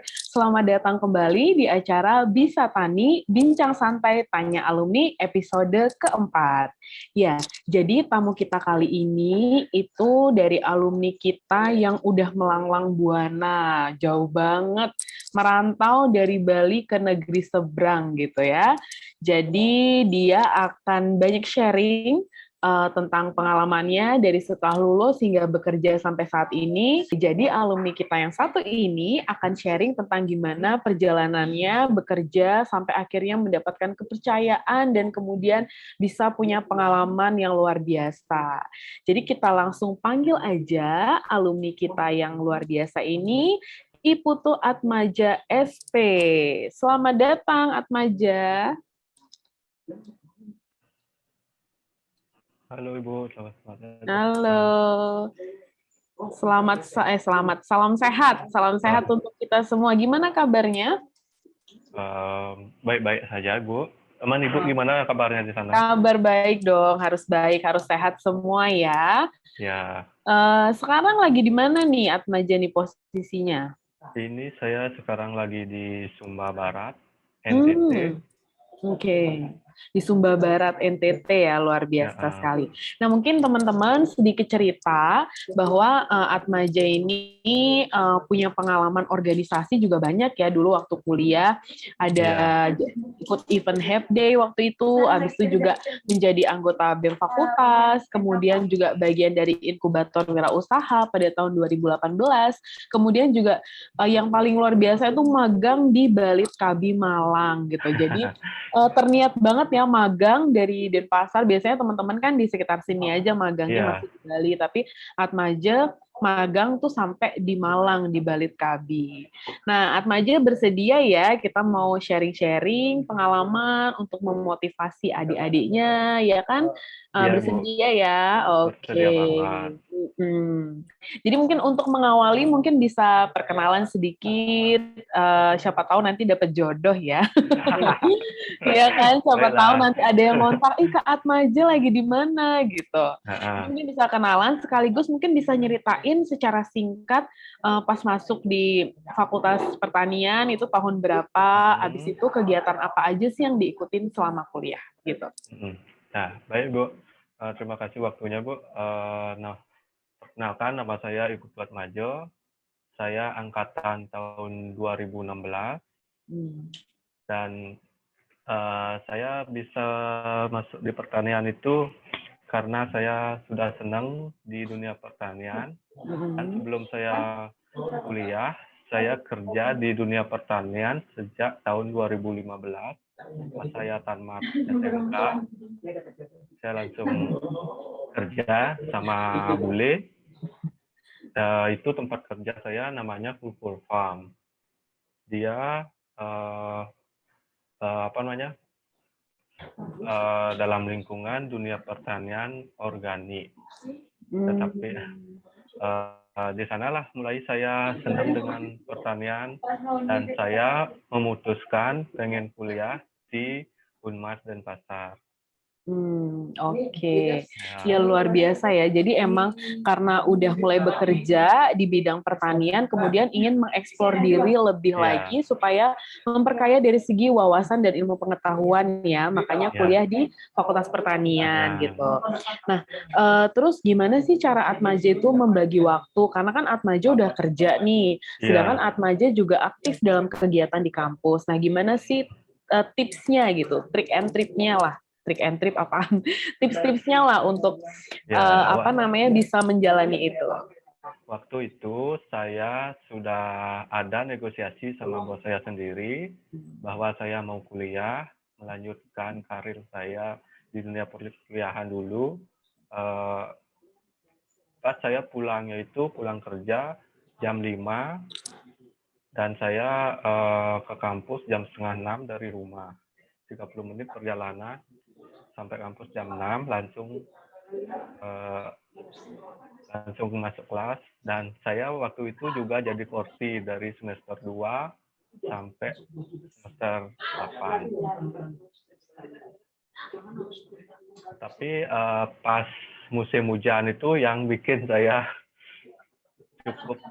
selamat datang kembali di acara Bisa Tani, Bincang Santai Tanya Alumni episode keempat. Ya, jadi tamu kita kali ini itu dari alumni kita yang udah melanglang buana, jauh banget, merantau dari Bali ke negeri seberang gitu ya. Jadi dia akan banyak sharing tentang pengalamannya dari setelah lulus hingga bekerja sampai saat ini. Jadi alumni kita yang satu ini akan sharing tentang gimana perjalanannya bekerja sampai akhirnya mendapatkan kepercayaan dan kemudian bisa punya pengalaman yang luar biasa. Jadi kita langsung panggil aja alumni kita yang luar biasa ini, Iputu Atmaja SP. Selamat datang Atmaja. Halo Ibu, selamat Halo. Salam sehat untuk kita semua. Gimana kabarnya? Baik-baik saja, Bu. Teman Ibu gimana kabarnya di sana? Kabar baik dong, harus baik, harus sehat semua ya. Ya, Sekarang lagi di mana nih Atmaja nih posisinya? ini saya sekarang lagi di Sumba Barat, NTT. Oke, di Sumba Barat NTT ya, luar biasa Ya, sekali. Nah, mungkin teman-teman sedikit cerita bahwa Atmaja ini punya pengalaman organisasi juga banyak ya. Dulu waktu kuliah ada ikut event Have Day waktu itu, habis itu juga menjadi anggota BEM Fakultas, kemudian juga bagian dari inkubator wirausaha pada tahun 2018, kemudian juga yang paling luar biasa itu magang di Balit Kabi Malang gitu. Jadi terniat banget ya magang dari Denpasar. Biasanya teman-teman kan di sekitar sini aja magangnya masih di Bali, tapi Atmaja magang tuh sampai di Malang di Balit Kabi. Nah, Atmaja bersedia ya kita mau sharing-sharing pengalaman untuk memotivasi adik-adiknya, ya kan? iya Bu, Bersedia ya, bersedia oke. banget. Jadi mungkin untuk mengawali mungkin bisa perkenalan sedikit, siapa tahu nanti dapat jodoh ya. Iya kan, siapa tahu Baiklah. nanti ada yang ngontak, ih Kak Atmaja lagi di mana gitu. Heeh. Mungkin bisa kenalan, sekaligus mungkin bisa nyeritain secara singkat pas masuk di Fakultas Pertanian itu tahun berapa, habis itu kegiatan apa aja sih yang diikutin selama kuliah gitu. Nah, baik Bu. Terima kasih waktunya Bu. Perkenalkan, nama saya Ibu Atmaja. Saya angkatan tahun 2016 dan saya bisa masuk di pertanian itu karena saya sudah senang di dunia pertanian. Dan sebelum saya kuliah, saya kerja di dunia pertanian sejak tahun 2015. Pas saya tamat SMK, saya langsung kerja sama bule. Itu tempat kerja saya namanya Fulful Farm. Dia apa namanya? Dalam lingkungan dunia pertanian organik. Tetapi di sanalah mulai saya senang dengan pertanian dan saya memutuskan pengen kuliah di Unmas Denpasar. Oke. Ya luar biasa ya. Jadi emang karena udah mulai bekerja di bidang pertanian, kemudian ingin mengeksplor diri lebih lagi supaya memperkaya dari segi wawasan dan ilmu pengetahuan ya. Makanya kuliah di Fakultas Pertanian gitu. Nah, terus gimana sih cara Atmaja itu membagi waktu? Karena kan Atmaja udah kerja nih, sedangkan Atmaja juga aktif dalam kegiatan di kampus. Nah, gimana sih tipsnya gitu, trik and triknya lah. Trik and trip apaan? Tips-tipsnya lah untuk bisa menjalani itu. Waktu itu saya sudah ada negosiasi sama bos saya sendiri bahwa saya mau kuliah, melanjutkan karir saya di dunia perkuliahan dulu. Pas saya pulangnya itu pulang kerja jam 5 dan saya ke kampus jam setengah 6 dari rumah. 30 menit perjalanan sampai kampus jam 6 langsung masuk kelas, dan saya waktu itu juga jadi kursi dari semester 2 sampai semester 8. Tapi pas musim hujan itu yang bikin saya cukup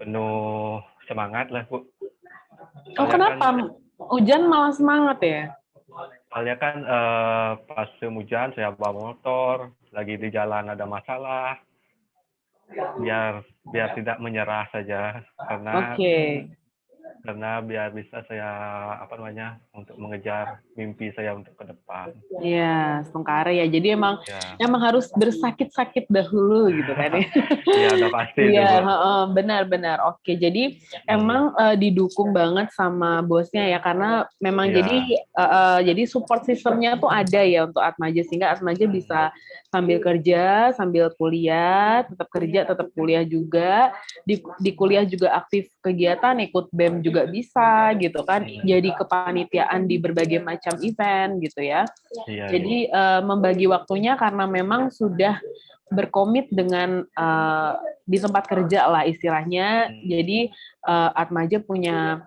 penuh semangat lah, Bu. Oh, Soalnya kan kenapa? Hujan malah semangat ya? soalnya kan pas musim hujan saya bawa motor, lagi di jalan ada masalah, biar biar tidak menyerah saja karena Oke. biar bisa saya apa namanya untuk mengejar mimpi saya untuk ke depan. Iya, Stungkare ya. Jadi emang Ya, harus bersakit-sakit dahulu gitu kan ya. iya udah pasti itu, Iya, Bu. heeh, benar-benar. Oke, jadi Hmm, emang didukung banget sama bosnya ya, karena memang iya. jadi support sistemnya tuh ada ya untuk Atmaja, sehingga Atmaja bisa sambil kerja, sambil kuliah, tetap kerja, tetap kuliah juga. Di kuliah juga aktif kegiatan, ikut BEM juga bisa gitu kan. Jadi kepanitiaan di berbagai macam event gitu ya. Iya, iya. Jadi membagi waktunya karena memang sudah berkomit dengan di tempat kerja lah istilahnya. Jadi Atmaja punya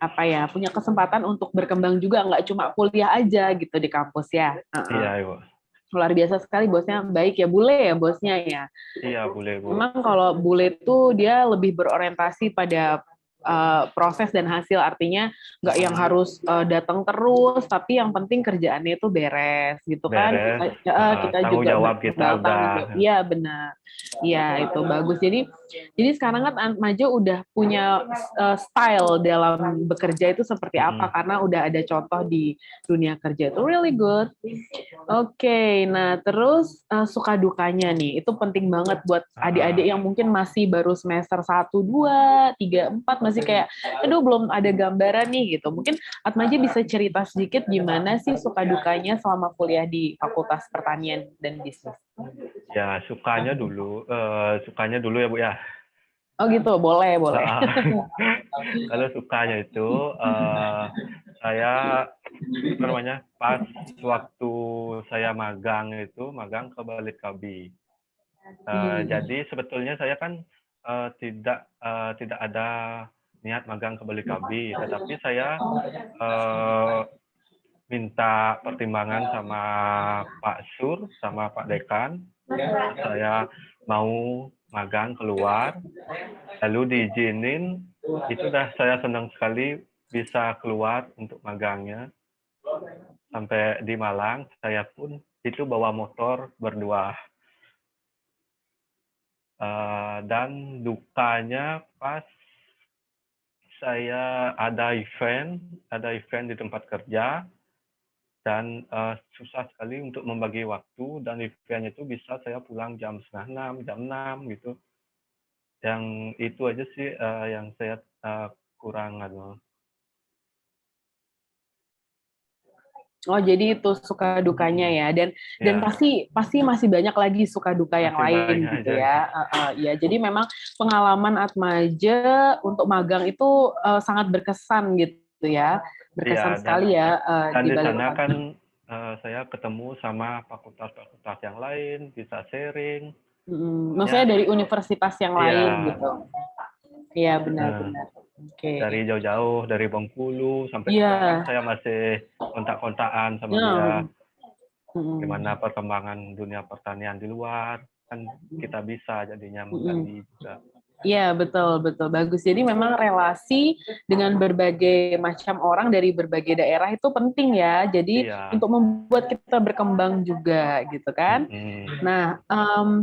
apa ya, punya kesempatan untuk berkembang juga, nggak cuma kuliah aja gitu di kampus ya. Iya, Ibu. Luar biasa sekali, bosnya baik ya, bule ya bosnya ya. Iya, boleh, Bu. Memang kalau bule tuh dia lebih berorientasi pada proses dan hasil, artinya nggak yang harus datang terus, tapi yang penting kerjaannya itu beres gitu kan. Beres. Kita Tanggung juga jawab kita bertanggung jawab. udah. Iya benar. Iya itu bagus. Jadi sekarang kan Majo udah punya style dalam bekerja itu seperti apa, karena udah ada contoh di dunia kerja itu really good. Oke, nah terus suka dukanya nih, itu penting banget buat adik-adik yang mungkin masih baru semester 1, 2, 3, 4, masih kayak, aduh belum ada gambaran nih gitu. Mungkin Atmaja bisa cerita sedikit gimana sih suka dukanya selama kuliah di Fakultas Pertanian dan Bisnis. Ya, sukanya dulu ya, Bu ya. Oh gitu, boleh, boleh. Kalau sukanya itu saya apa namanya pas waktu saya magang ke Balikpapan. Jadi sebetulnya saya kan tidak ada niat magang ke Balikpapan, tetapi saya eh, minta pertimbangan sama Pak Sur sama Pak Dekan. Saya mau magang keluar, lalu diizinin, itu dah saya senang sekali bisa keluar untuk magangnya. Sampai di Malang, saya pun itu bawa motor berdua. Dan dukanya pas saya ada event di tempat kerja, dan susah sekali untuk membagi waktu, dan eventnya itu bisa saya pulang jam setengah 6, jam 6 gitu. Yang itu aja sih yang saya kurang Oh, jadi itu suka dukanya ya, dan ya, pasti masih banyak lagi suka duka yang masih lain banyak gitu aja. ya. Ya, jadi memang pengalaman Atmaja untuk magang itu sangat berkesan gitu ya, berkesan Iya, dan sekali ya di di sana Balikpapan. kan saya ketemu sama fakultas-fakultas yang lain, bisa sharing. Maksudnya Ya, dari universitas yang iya. lain gitu. Iya Nah, benar-benar. Oke. dari jauh-jauh, dari Bengkulu sampai Iya. sekarang saya masih kontak-kontakan sama Ya. dia. Gimana perkembangan dunia pertanian di luar, kan kita bisa jadinya menggali juga. Iya, betul, betul. Bagus. Jadi memang relasi dengan berbagai macam orang dari berbagai daerah itu penting ya. Jadi Iya. untuk membuat kita berkembang juga gitu kan. Nah,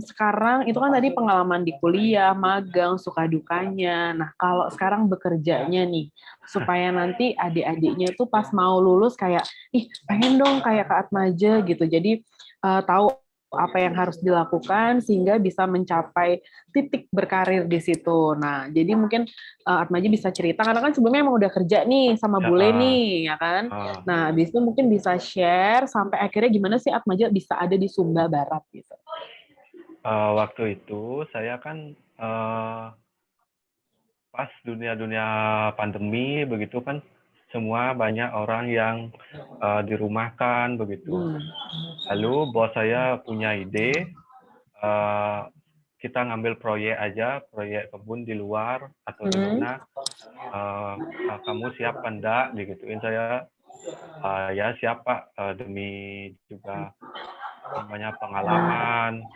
sekarang itu kan tadi pengalaman di kuliah, magang, suka dukanya. Nah, kalau sekarang bekerjanya nih, supaya nanti adik-adiknya itu pas mau lulus kayak, ih pengen dong kayak Kak Atmaja gitu. Jadi tahu apa yang harus dilakukan sehingga bisa mencapai titik berkarir di situ. Nah, jadi mungkin Atmaja bisa cerita karena kan sebelumnya emang udah kerja nih sama Ya, Bule nih, ya kan? uh, Nah, habis itu mungkin bisa share sampai akhirnya gimana sih Atmaja bisa ada di Sumba Barat gitu. waktu itu saya kan pas dunia-dunia pandemi begitu kan, semua banyak orang yang dirumahkan begitu. Lalu bos saya punya ide, kita ngambil proyek aja, proyek kebun di luar atau di mana, kamu siap apa enggak, digituin saya. Ya siap Pak, demi juga namanya pengalaman.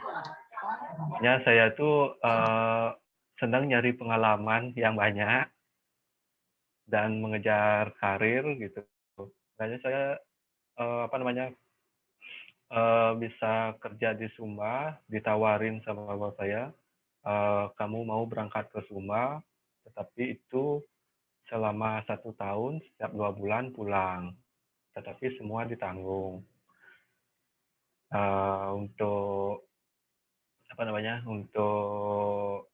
Ya saya tuh senang nyari pengalaman yang banyak dan mengejar karir gitu. Makanya saya bisa kerja di Sumba, ditawarin sama bapak saya, kamu mau berangkat ke Sumba, tetapi itu selama 1 tahun, setiap 2 bulan pulang, tetapi semua ditanggung. Untuk untuk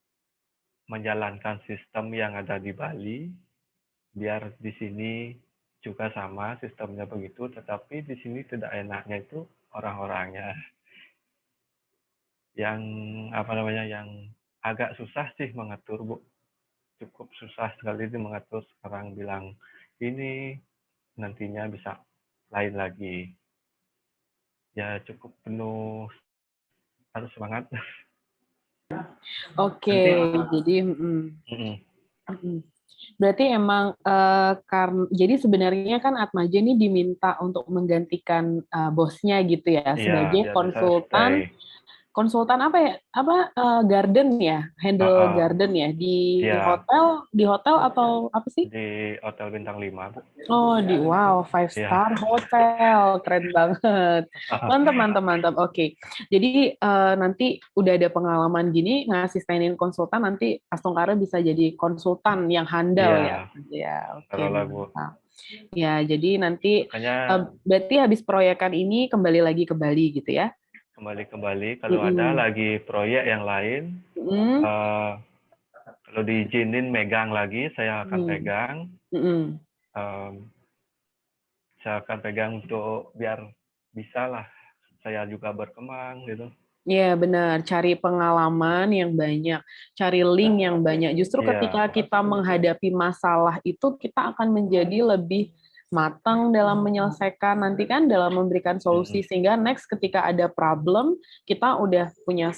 menjalankan sistem yang ada di Bali, biar di sini juga sama sistemnya begitu, tetapi di sini tidak enaknya itu orang-orangnya yang yang agak susah sih mengatur, Bu. Cukup susah sekali itu mengatur. Sekarang bilang ini, nantinya bisa lain lagi. Ya cukup penuh, harus semangat. Oke, Nanti jadi mm, berarti emang karena jadi sebenarnya kan Atmaja ini diminta untuk menggantikan bosnya gitu ya iya, sebagai biar bisa stay. konsultan apa ya garden ya, handle garden ya Iya, di hotel atau apa sih? di Hotel Bintang 5, Bu. Oh, wow, five Iya. star hotel, keren banget. Mantap, mantap, mantap. Oke. Jadi nanti udah ada pengalaman gini ngasistenin konsultan, nanti Astungkara bisa jadi konsultan yang handal ya. Iya, Ya, oke, kalau lagu. mantap. Ya, jadi nanti Makanya berarti habis proyekan ini kembali lagi ke Bali gitu ya? kembali ke Bali, kalau ada Mm-mm. lagi proyek yang lain, Mm-mm. eh, kalau diizinin megang lagi, saya akan Mm-mm. pegang. Mm-mm. Em, saya akan pegang untuk biar bisa lah saya juga berkembang gitu. Iya, benar. Cari pengalaman yang banyak, cari link yang banyak. Justru Iya. ketika kita menghadapi masalah itu, kita akan menjadi lebih matang dalam menyelesaikan, nanti kan dalam memberikan solusi. Mm-mm. Sehingga next ketika ada problem, kita udah punya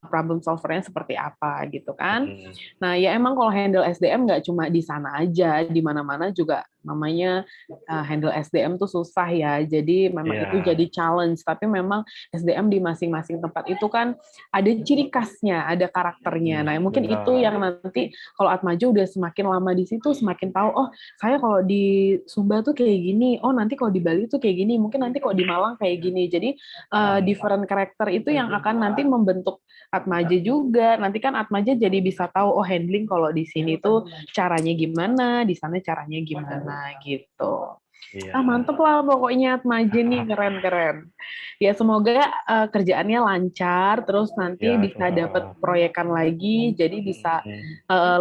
problem solvernya seperti apa gitu kan. Mm-mm. Nah, ya emang kalau handle SDM nggak cuma di sana aja, di mana-mana juga namanya handle SDM tuh susah ya. Jadi memang itu Iya. jadi challenge. Tapi memang SDM di masing-masing tempat itu kan ada ciri khasnya, ada karakternya. Nah, mungkin itu Benar. yang nanti kalau Atmaja udah semakin lama di situ, semakin tahu, oh saya kalau di Sumba tuh kayak gini, oh nanti kalau di Bali tuh kayak gini, mungkin nanti kalau di Malang kayak gini. Jadi different karakter itu yang akan nanti membentuk Atmaja juga. Nanti kan Atmaja jadi bisa tahu, oh handling kalau di sini tuh caranya gimana, di sana caranya gimana gitu. Ah, Iya. mantep lah pokoknya Atmaja nih, keren-keren. Ya semoga kerjaannya lancar, terus nanti Ya, bisa dapat sama-sama. proyekan lagi, jadi bisa Mm.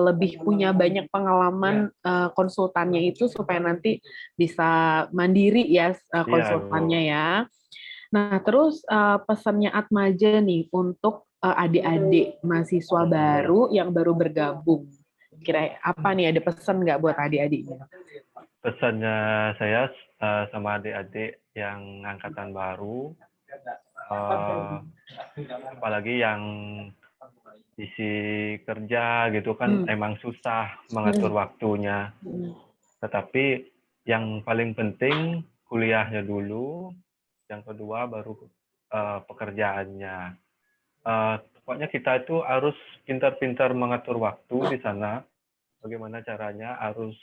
lebih punya banyak pengalaman konsultannya itu supaya nanti bisa mandiri ya Iya, konsultannya Bu. ya. Nah, terus pesannya Atmaja nih untuk adik-adik mahasiswa Mm. baru yang baru bergabung. Kira apa nih, ada pesan nggak buat adik-adiknya? Pesannya saya sama adik-adik yang angkatan baru, eh, apalagi yang isi kerja gitu kan Hmm. emang susah mengatur Hmm. waktunya. Tetapi yang paling penting kuliahnya dulu, yang kedua baru pekerjaannya. Pokoknya kita itu harus pintar-pintar mengatur waktu di sana. Bagaimana caranya harus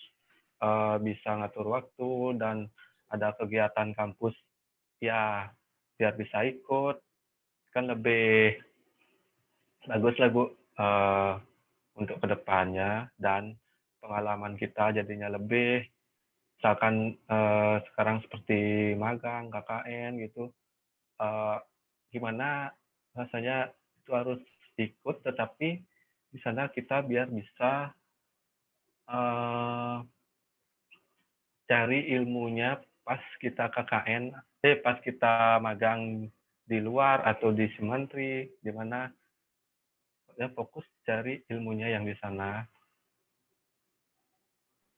bisa ngatur waktu dan ada kegiatan kampus ya biar bisa ikut kan lebih bagus lah Bu, untuk kedepannya dan pengalaman kita jadinya lebih misalkan sekarang seperti magang KKN gitu, eh, gimana rasanya itu harus ikut tetapi di sana kita biar bisa eh, cari ilmunya pas kita KKN, pas kita magang di luar atau di Sementri, di mana ya fokus cari ilmunya yang di sana.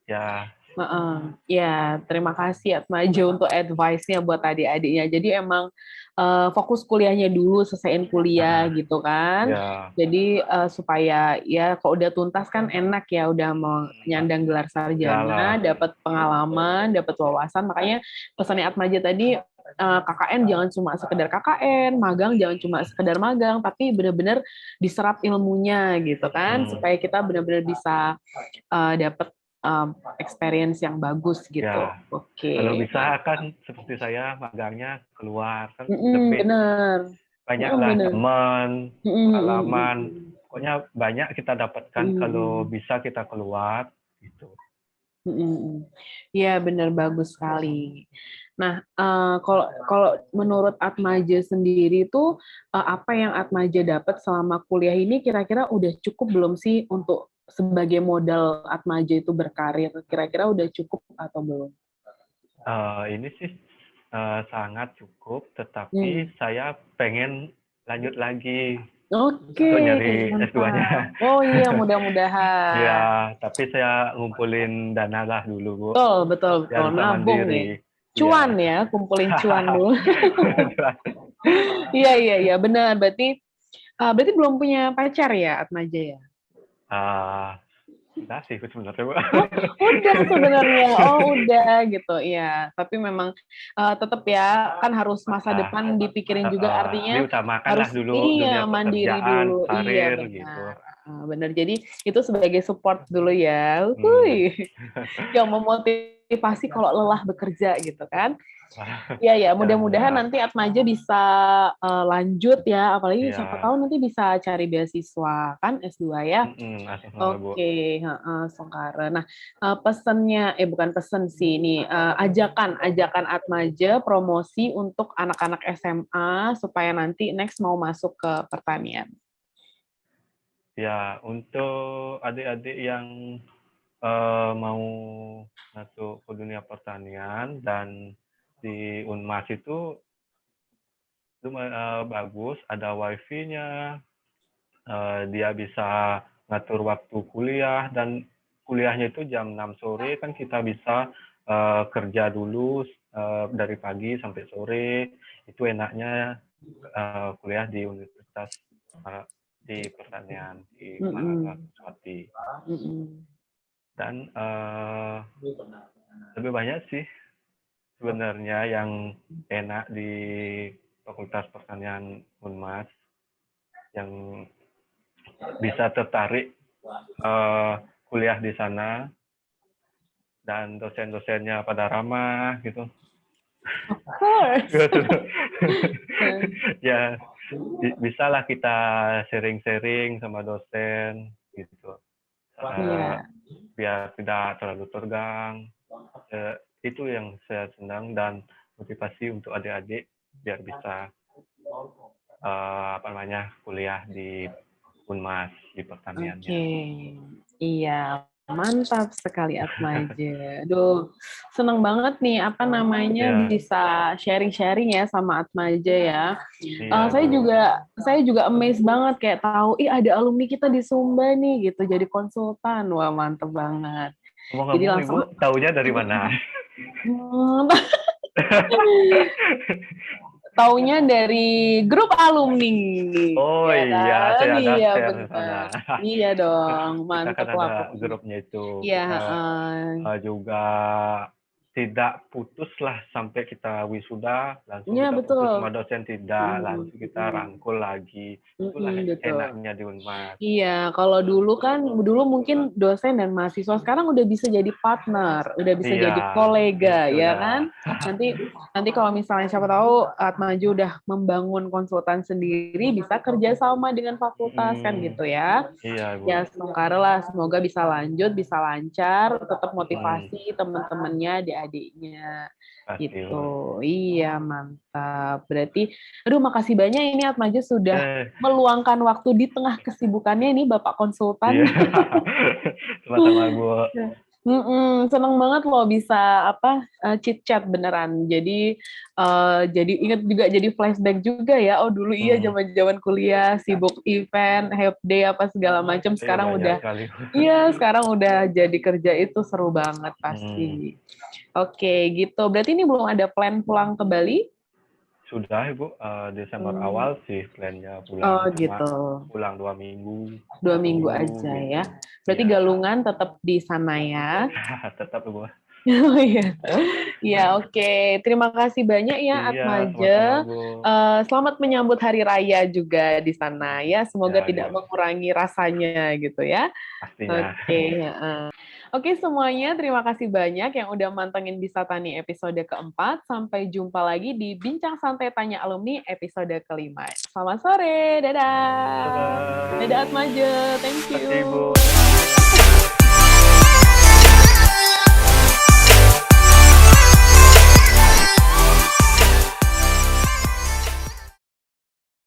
Ya, Ya, terima kasih Atmaja untuk advice-nya buat adik-adiknya. Jadi emang fokus kuliahnya dulu, selesaiin kuliah gitu kan. ya, Jadi supaya ya kalau udah tuntas kan enak ya, udah mau nyandang gelar ya sarjana, lah. dapat pengalaman, dapat wawasan. Makanya pesannya Atmaja tadi KKN jangan cuma sekedar KKN, magang jangan cuma sekedar magang, tapi benar-benar diserap ilmunya gitu kan, supaya kita benar-benar bisa dapat experience yang bagus gitu. Ya, kalau Oke. bisa kan seperti saya magangnya keluar kan lebih Benar. banyaklah Benar. teman, pengalaman, Mm. pokoknya banyak kita dapatkan kalau bisa kita keluar gitu. Iya, benar, bagus sekali. Nah, kalau kalau menurut Atmaja sendiri tuh apa yang Atmaja dapat selama kuliah ini kira-kira udah cukup belum sih untuk sebagai modal Atmaja itu berkarir? Kira-kira udah cukup atau belum? Ini sih sangat cukup, Hmm. tetapi saya pengen lanjut lagi Oke, untuk nyari mantap. S2-nya. Oh iya, mudah-mudahan. Ya, tapi saya ngumpulin dana lah dulu, Bu, Betul, betul, biar betul. bisa Nabung ya. mandiri. Cuan Iya. ya, kumpulin cuan dulu. Iya, iya, iya, benar. Berarti belum punya pacar ya, Atmaja ya? Ah, enggak sih sebenarnya, Bu. Oh, udah sebenarnya. Oh, udah gitu. Iya, tapi memang tetap ya, kan harus masa Ah, depan dipikirin juga, artinya diutamakanlah harus dulu iya dunia mandiri pekerjaan, dulu. Iya, karir gitu. benar. Benar. Jadi itu sebagai support dulu ya. Hmm. Yang memotivasi kalau lelah bekerja gitu kan. Iya, ya, mudah-mudahan Ya, nanti Atmaja bisa lanjut ya, apalagi siapa ya. tahu nanti bisa cari beasiswa kan S2 ya. Asal semoga, Bu. Oke, heeh, Songkara. Nah, pesannya, bukan pesen sih, ini ajakan Atmaja promosi untuk anak-anak SMA supaya nanti next mau masuk ke pertanian. Ya, untuk adik-adik yang mau masuk ke dunia pertanian dan di Unmas itu bagus, ada wifi-nya, dia bisa ngatur waktu kuliah, dan kuliahnya itu jam 6 sore kan kita bisa kerja dulu dari pagi sampai sore. Itu enaknya kuliah di Universitas di Pertanian di Mm-mm. Saraswati. Mm-mm. Dan lebih banyak sih sebenarnya yang enak di Fakultas Pertanian Unmas, yang bisa tertarik kuliah di sana, dan dosen-dosennya pada ramah gitu. Of course. Ya, bisalah kita sharing-sharing sama dosen gitu. Iya. Biar tidak terlalu tegang. Itu yang saya senang, dan motivasi untuk adik-adik biar bisa kuliah di Unmas di pertaniannya. Oke, iya, mantap sekali Atmaja. Aduh, seneng banget nih Ya, bisa sharing-sharing ya sama Atmaja ya. iya, Saya Bu. juga amazed banget kayak tahu, ada alumni kita di Sumba nih gitu jadi konsultan. Wah, mantep banget. Jadi Ngomong-ngomong, Ibu langsung taunya dari mana? hmm, taunya dari grup alumni, Oh ya iya, kan? saya ada Iya share ke sana. benar. Iya dong, Kita kan mantep lah ada pokoknya. grupnya itu. Iya, Kita heeh. juga tidak putus lah sampai kita wisuda, langsung Iya kita putus betul. sama dosen, tidak. Mm, Langsung kita mm, rangkul lagi. Itulah betul. enaknya di Unmas. Iya, kalau dulu mungkin dosen dan mahasiswa, sekarang udah bisa jadi partner, udah bisa Iya, jadi kolega, ya sudah. kan? Nanti nanti kalau misalnya siapa tahu Atmaju udah membangun konsultan sendiri, bisa kerja sama dengan fakultas kan Mm, gitu ya. iya, Ya Bu. semoga lah, semoga bisa lanjut, bisa lancar, tetap Mm, motivasi teman-temannya, adik-adiknya pasti, gitu. Bu. Iya, mantap. Berarti, aduh makasih banyak ini Atmaja sudah Eh, meluangkan waktu di tengah kesibukannya ini Bapak iya. konsultan. Sama-sama, Bu. Seneng banget loh bisa chit chat beneran. Jadi inget juga jadi flashback juga ya. Oh dulu iya Hmm, zaman-zaman kuliah sibuk event, help day apa segala macam. iya banyak sekali. Sekarang udah jadi kerja itu seru banget Hmm. pasti. Oke, gitu. Berarti ini belum ada plan pulang ke Bali? Sudah, Ibu. Desember Hmm. awal sih plannya Oh pulang. Cuma gitu. pulang 2 minggu 2 minggu dulu aja ya. gitu. Berarti Iya, galungan tetap di sana ya. tetap, Ibu. Oh iya. Ya, oke. Terima kasih banyak ya, Iya, sama-sama, Atmaja. Bu. Selamat menyambut Hari Raya juga di sana ya. Semoga Ya, tidak iya, mengurangi rasanya gitu ya. pastinya. Oke, heeh. Oke semuanya, terima kasih banyak yang udah mantengin Bisa Tani episode keempat. Sampai jumpa lagi di Bincang Santai Tanya Alumni episode kelima. Selamat sore, dadah. Dadah. Dadah Atmaja, thank Terima kasih, Bu. you.